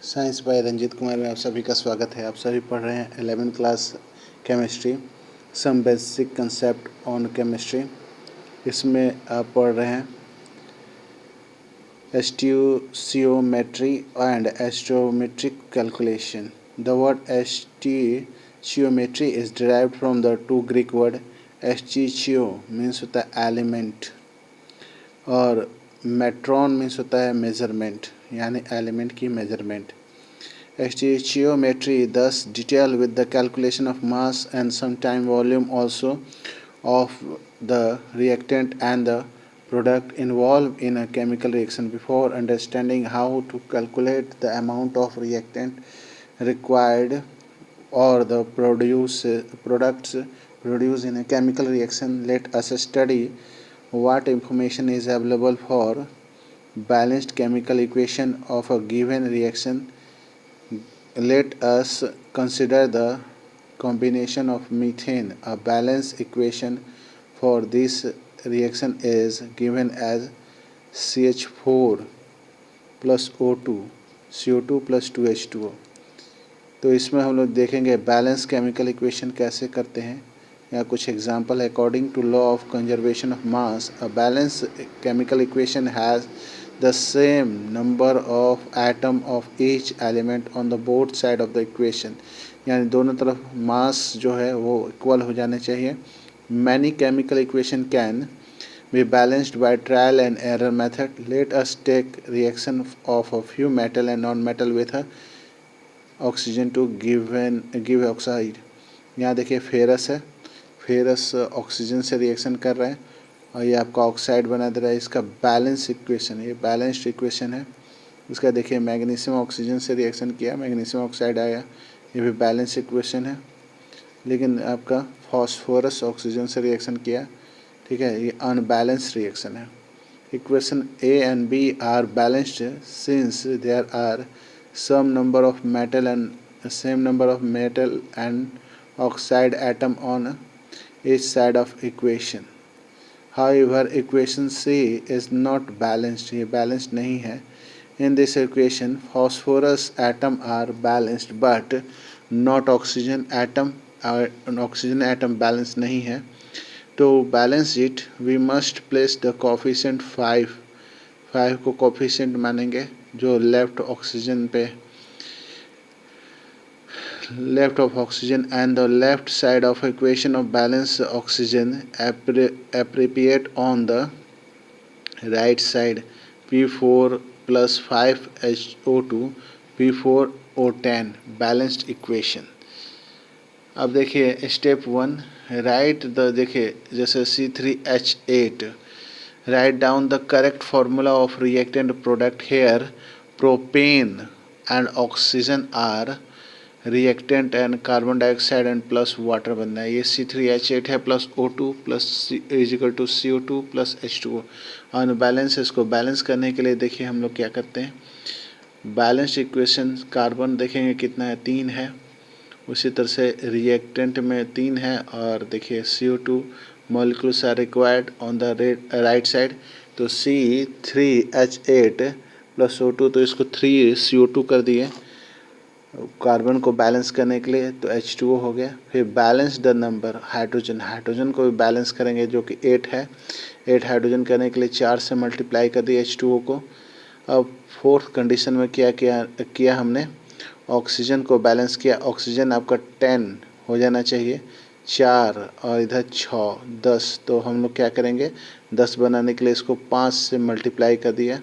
Science by Ranjit Kumar में आप सभी का स्वागत है। आप सभी पढ़ रहे हैं 11th class chemistry, some basic concept on chemistry. इसमें आप पढ़ रहे हैं stoichiometry and stoichiometric calculation. The word stoichiometry is derived from the two Greek word एस्टिचियो मीन्स होता है एलिमेंट और मेट्रॉन मीन्स होता है मेजरमेंट, यानी एलिमेंट की measurement. Stoichiometry thus detail with the calculation of mass and sometime volume also of the reactant and the product involved in a chemical reaction. Before understanding how to calculate the amount of reactant required or the products produced in a chemical reaction, let us study what information is available for balanced chemical equation of a given reaction. Let us consider the combination of methane. A balance equation for this reaction is given as CH4 plus O2 CO2 plus 2H2O। तो इसमें हम लोग देखेंगे balance chemical equation कैसे करते हैं या कुछ example. According to law of conservation of mass, a balance chemical equation has the same number of atom of each element on the both side of the equation, यानी दोनों तरफ मास जो है वो इक्वल हो जाने चाहिए। Many chemical equation can be balanced by trial and error method. Let us take reaction of a few metal and non-metal with a oxygen to give oxide. यहाँ देखिए फेरस है, फेरस ऑक्सीजन से reaction कर रहा है और ये आपका ऑक्साइड बना दे रहा है। इसका बैलेंस इक्वेशन, ये बैलेंस्ड इक्वेशन है। इसका देखिए मैग्नीशियम ऑक्सीजन से रिएक्शन किया, मैग्नीशियम ऑक्साइड आया, ये भी बैलेंस इक्वेशन है। लेकिन आपका फॉस्फोरस ऑक्सीजन से रिएक्शन किया, ठीक है, ये अनबैलेंस्ड रिएक्शन है। Equation A and B are balanced since there are some number of metal and same number of metal and oxide atom on each side of equation. However, equation C is not balanced, ये balanced नहीं है। In this equation, phosphorus atom are balanced but not oxygen atom, oxygen atom balanced नहीं है। To balance it, we must place the coefficient 5 को coefficient मानेंगे जो left of oxygen and the left side of equation of balance oxygen appropriate on the right side P4 plus 5HO2 P4O10 balanced equation। अब देखिए step 1 right the, देखिए जैसे C3H8, write down the correct formula of reactant product. Here propane and oxygen are reactant and carbon dioxide and plus water बनना है। ये C3H8 है plus O2 plus is equal to CO2 plus H2O। Unbalance, इसको balance करने के लिए देखिए हम लोग क्या करते हैं, बैलेंस इक्वेशन कार्बन देखेंगे कितना है, 3 है। उसी तरह से रिएक्टेंट में 3 है और देखिए CO2 molecules are required on the right side, तो C3H8 प्लस O2, तो इसको 3CO2 कर दिए कार्बन को बैलेंस करने के लिए, तो H2O हो गया। फिर balance the number hydrogen, hydrogen को भी बैलेंस करेंगे जो कि 8 है। 8 हाइड्रोजन करने के लिए 4 से मल्टीप्लाई कर दिया H2O को। अब फोर्थ कंडीशन में क्या किया हमने, ऑक्सीजन को बैलेंस किया। ऑक्सीजन आपका 10 हो जाना चाहिए, 4 और इधर 6 10, तो हम लोग क्या करेंगे 10 बनाने के लिए इसको 5 से मल्टीप्लाई कर दिया,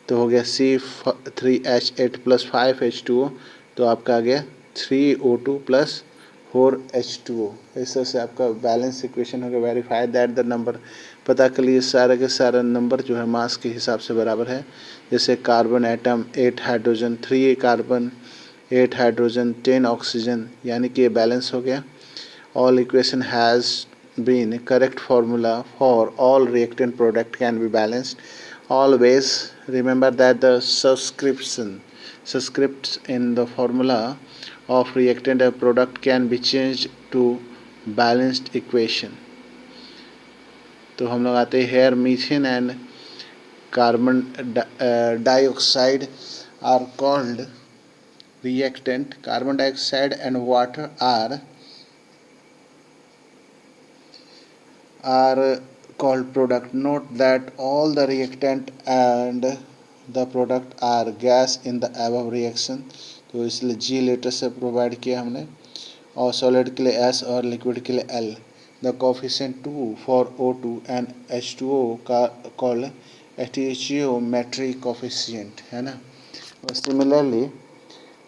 तो हो गया C3H8 प्लस 5H2O, तो आपका आ गया 3O2 प्लस 4H2O। इस तरह से आपका बैलेंस इक्वेशन हो गया। वेरीफाई दैट द नंबर, पता कर लिए सारे के सारे नंबर जो है मास के हिसाब से बराबर है। जैसे carbon atom 8 hydrogen, 3 carbon 8 hydrogen 10 oxygen, यानी कि ये बैलेंस हो गया। All equation has been correct formula for all reactant product can be balanced. Always remember that the subscripts in the formula of reactant and product can be changed to balanced equation। तो हम लोग आते हैं here methane and carbon dioxide are called reactant carbon dioxide and water are called product. Note that all the reactant and the product are gas in the above reaction. तो इसलिए G letter से provide किया हमने, और solid के लिए S और liquid के लिए L. The coefficient 2 for O2 and H2O का called stoichiometric coefficient है ना. और similarly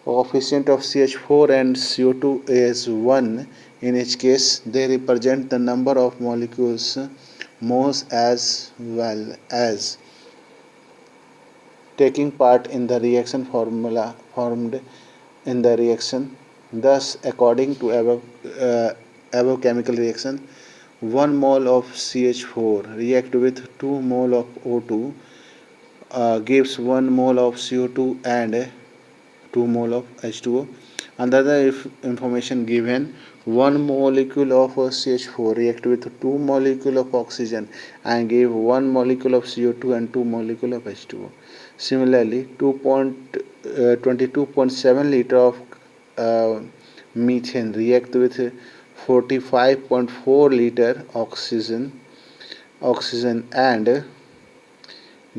coefficient of CH4 and CO2 is 1. In each case they represent the number of molecules moles as well as taking part in the reaction formula formed in the reaction. Thus, according to above chemical reaction, 1 mole of CH4 react with 2 mole of O2 gives 1 mole of CO2 and 2 mole of H2O. Another information given, 1 molecule of CH4 react with 2 molecule of oxygen and give 1 molecule of CO2 and 2 molecule of H2O. Similarly, 22.7 liter of methane react with 45.4 liter oxygen and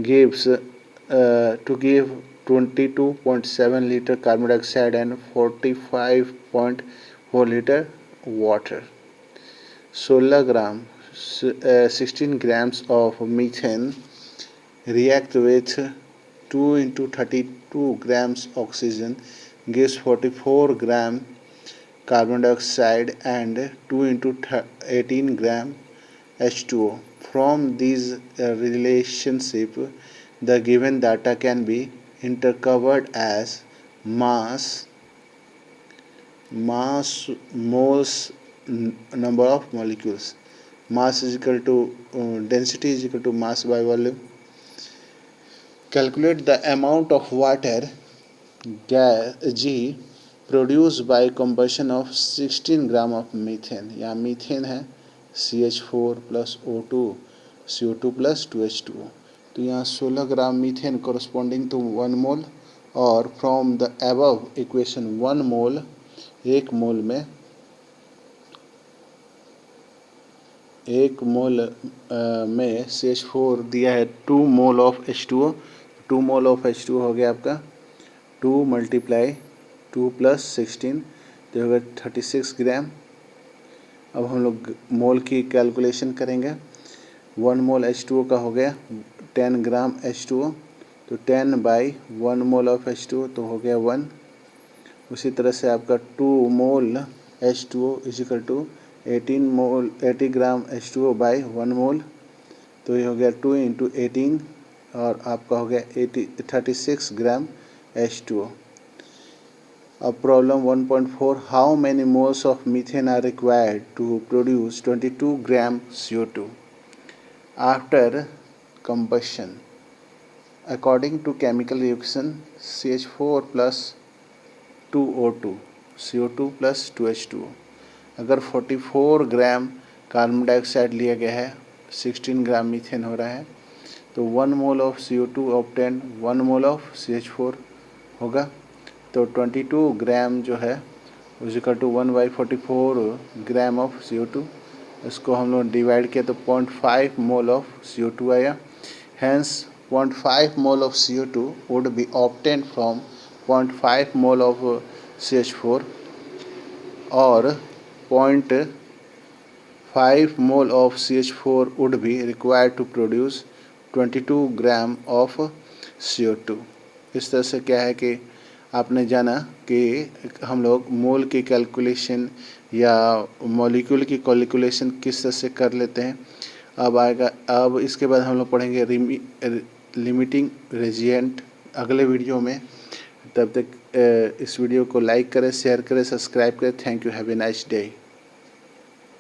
gives to give 22.7 liter carbon dioxide and 45.4 liter water. 16 gram 16 grams of methane react with 2 into 32 grams oxygen gives 44 gram carbon dioxide and 2 into 18 gram H2O. From these relationship, the given data can be intercovered as mass, moles, number of molecules. Mass is equal to density is equal to mass by volume. Calculate the amount of water gas G produced by combustion of 16 gram of methane. यहाँ methane है CH4 plus O2 CO2 plus 2H2O. तो यहाँ 16 ग्राम methane corresponding to 1 mole, और from the above equation 1 mole, 1 मोल में CH4 दिया है 2 mole of H2O. 2 mole of H2O हो गया आपका 2 × 2 + 16 तो होगा 36 ग्राम. अब हम लोग मोल की कैलकुलेशन करेंगे. 1 मोल H2O का हो गया 10 ग्राम H2O, तो 10/1 मोल ऑफ H2O तो हो गया 1. उसी तरह से आपका 2 mole H2O is equal to 80 gram H2O by 1 mole, तो ये हो गया 2 × 18 और आपका हो गया 36 ग्राम H2O. अब problem 1.4, how many moles of methane are required to produce 22 gram CO2 after combustion according to chemical reaction CH4 plus 2O2 CO2 plus 2H2O. अगर 44 ग्राम कार्बन डाइऑक्साइड लिया गया है, 16 ग्राम मीथेन हो रहा है, तो 1 mole of CO2 obtain 1 mole of CH4 होगा. तो 22 ग्राम जो है is equal to 1/44 gram of CO2. इसको हम लोग डिवाइड किया तो 0.5 मोल ऑफ CO2 आया. Hence 0.5 mole of CO2 would be obtained from 0.5 mole of CH4, or 0.5 mole of CH4 would be required to produce 22 gram of CO2. इस तरह से क्या है कि आपने जाना कि हम लोग मोल की कैलकुलेशन या मॉलिक्यूल की कैलकुलेशन किस तरह से कर लेते हैं. अब इसके बाद हम लोग पढ़ेंगे लिमिटिंग रेजिएंट अगले वीडियो में. तब तक इस वीडियो को लाइक करें, शेयर करें, सब्सक्राइब करें. Thank you. Have a nice day.